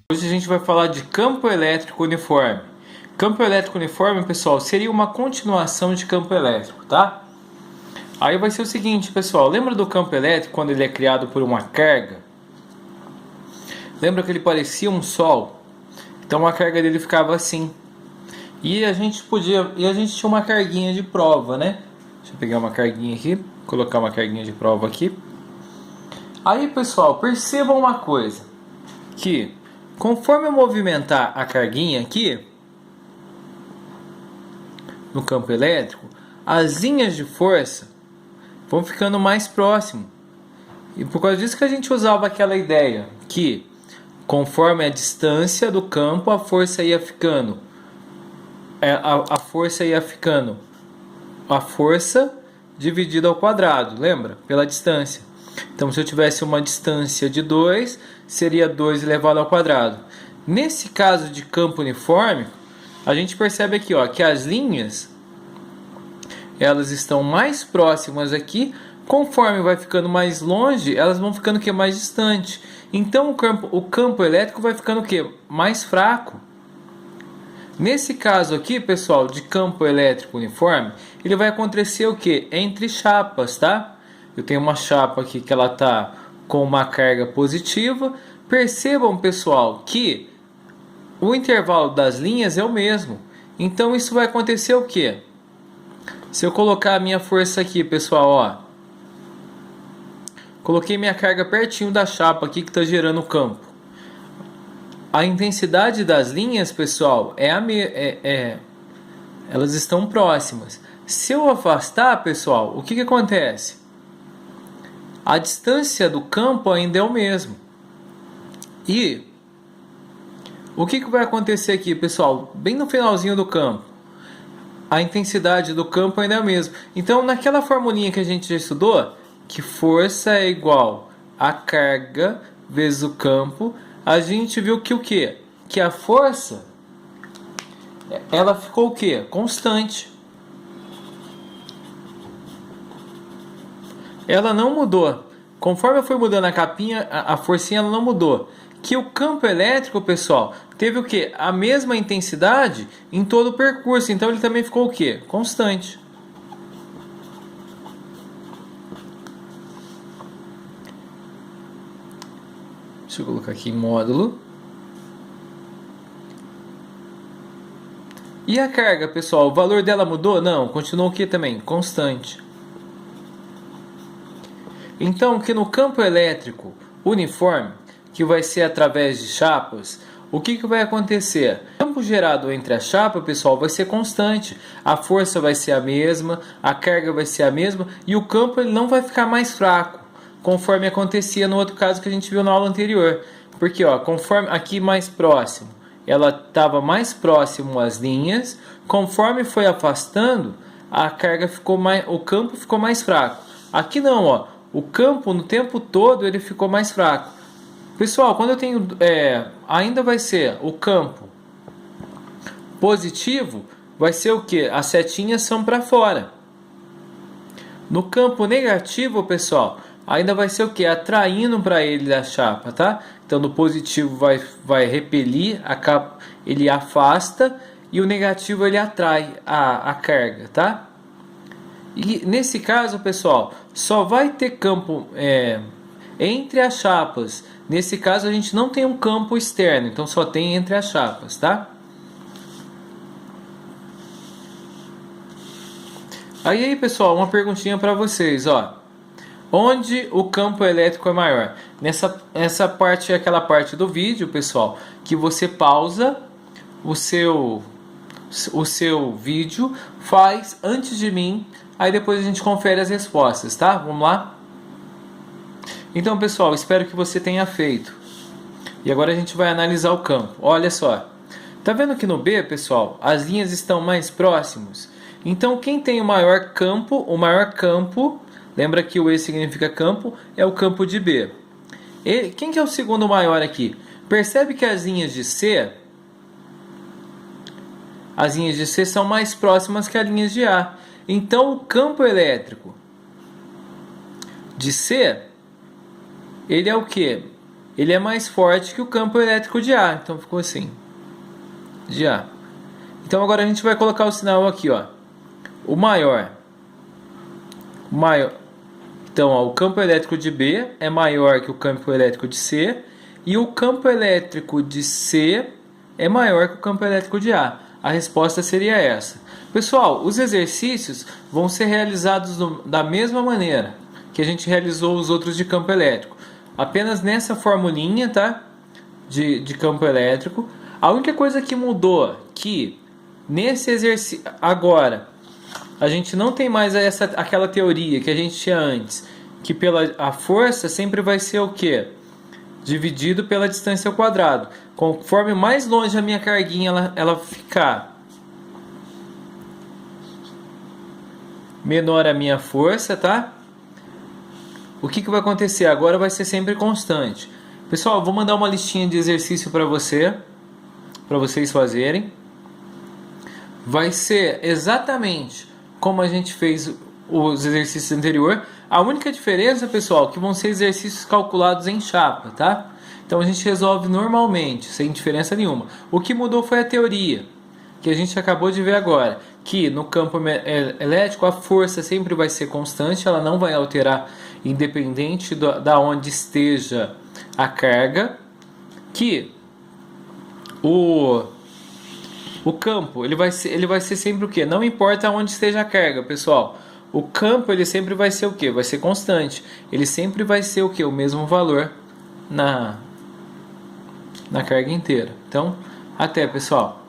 Hoje a gente vai falar de campo elétrico uniforme. Campo elétrico uniforme, pessoal, seria uma continuação de campo elétrico, tá? Aí vai ser o seguinte, pessoal, lembra do campo elétrico quando ele é criado por uma carga? Lembra que ele parecia um sol? Então a carga dele ficava assim. E a gente tinha uma carguinha de prova, né? Deixa eu pegar uma carguinha aqui, colocar uma carguinha de prova aqui. Aí, pessoal, percebam uma coisa, que conforme eu movimentar a carguinha aqui no campo elétrico, as linhas de força vão ficando mais próximas. E por causa disso que a gente usava aquela ideia que conforme a distância do campo, a força ia ficando a força dividida ao quadrado, lembra? Pela distância. Então, se eu tivesse uma distância de 2, seria 2 elevado ao quadrado. Nesse caso de campo uniforme, a gente percebe aqui, ó, que as linhas elas estão mais próximas aqui. Conforme vai ficando mais longe, elas vão ficando mais distante. Então, o campo elétrico vai ficando mais fraco. Nesse caso aqui, pessoal, de campo elétrico uniforme, ele vai acontecer o que? Entre chapas, tá? Eu tenho uma chapa aqui que ela está com uma carga positiva. Percebam, pessoal, que o intervalo das linhas é o mesmo. Então isso vai acontecer o que? Se eu colocar a minha força aqui, pessoal, ó, coloquei minha carga pertinho da chapa aqui que está gerando o campo. A intensidade das linhas, pessoal, elas estão próximas. Se eu afastar, pessoal, o que acontece? A distância do campo ainda é o mesmo. E o que vai acontecer aqui, pessoal? Bem no finalzinho do campo, a intensidade do campo ainda é a mesma. Então, naquela formulinha que a gente já estudou, que força é igual a carga vezes o campo, a gente viu que o quê? Que a força, ela ficou o quê? Constante. Ela não mudou. Conforme eu fui mudando a capinha, a forcinha ela não mudou. Que o campo elétrico, pessoal, teve o quê? A mesma intensidade em todo o percurso. Então ele também ficou o quê? Constante. Deixa eu colocar aqui em módulo. E a carga, pessoal, o valor dela mudou? Não, continuou o que também? Constante. Então, que no campo elétrico uniforme, que vai ser através de chapas, o que vai acontecer? O campo gerado entre a chapa, pessoal, vai ser constante. A força vai ser a mesma, a carga vai ser a mesma e o campo ele não vai ficar mais fraco, conforme acontecia no outro caso que a gente viu na aula anterior. Porque, ó, conforme aqui mais próximo, ela estava mais próximo às linhas, conforme foi afastando, a carga ficou mais, o campo ficou mais fraco. Aqui não, ó. O campo no tempo todo ele ficou mais fraco. Pessoal, quando eu tenho ainda vai ser o campo positivo, vai ser o que? As setinhas são para fora. No campo negativo, pessoal, ainda vai ser o que? Atraindo para ele a chapa, tá? Então no positivo vai repelir, ele afasta, e o negativo ele atrai a carga, tá? E nesse caso, pessoal, só vai ter campo entre as chapas. Nesse caso, a gente não tem um campo externo, então só tem entre as chapas, tá? Aí, pessoal, uma perguntinha para vocês, ó. Onde o campo elétrico é maior? Essa parte é aquela parte do vídeo, pessoal, que você pausa o seu vídeo, faz antes de mim. Aí depois a gente confere as respostas, tá? Vamos lá? Então, pessoal, espero que você tenha feito. E agora a gente vai analisar o campo. Olha só. Tá vendo que no B, pessoal, as linhas estão mais próximas? Então, quem tem o maior campo, lembra que o E significa campo, é o campo de B. E quem que é o segundo maior aqui? Percebe que as linhas de C são mais próximas que as linhas de A. Então, o campo elétrico de C, ele é o quê? ele é mais forte que o campo elétrico de A. Então ficou assim, de A. Então agora a gente vai colocar o sinal aqui, ó. O maior. Então, ó, o campo elétrico de B é maior que o campo elétrico de C. E o campo elétrico de C é maior que o campo elétrico de A. A resposta seria essa. Pessoal, os exercícios vão ser realizados da mesma maneira que a gente realizou os outros de campo elétrico. Apenas nessa formulinha, tá? De campo elétrico. A única coisa que mudou que nesse exercício agora a gente não tem mais aquela teoria que a gente tinha antes, que a força sempre vai ser o quê? Dividido pela distância ao quadrado. Conforme mais longe a minha carguinha ela ficar, menor a minha força, tá? O que vai acontecer? Agora vai ser sempre constante. Pessoal, vou mandar uma listinha de exercício para vocês fazerem. Vai ser exatamente como a gente fez os exercícios anteriores. A única diferença, pessoal, é que vão ser exercícios calculados em chapa, tá? Então a gente resolve normalmente, sem diferença nenhuma. O que mudou foi a teoria, que a gente acabou de ver agora, que no campo elétrico a força sempre vai ser constante, ela não vai alterar independente da onde esteja a carga, que o campo ele vai ser sempre o quê? Não importa onde esteja a carga, pessoal. O campo ele sempre vai ser o quê? Vai ser constante. Ele sempre vai ser o quê? O mesmo valor na carga inteira. Então, até, pessoal.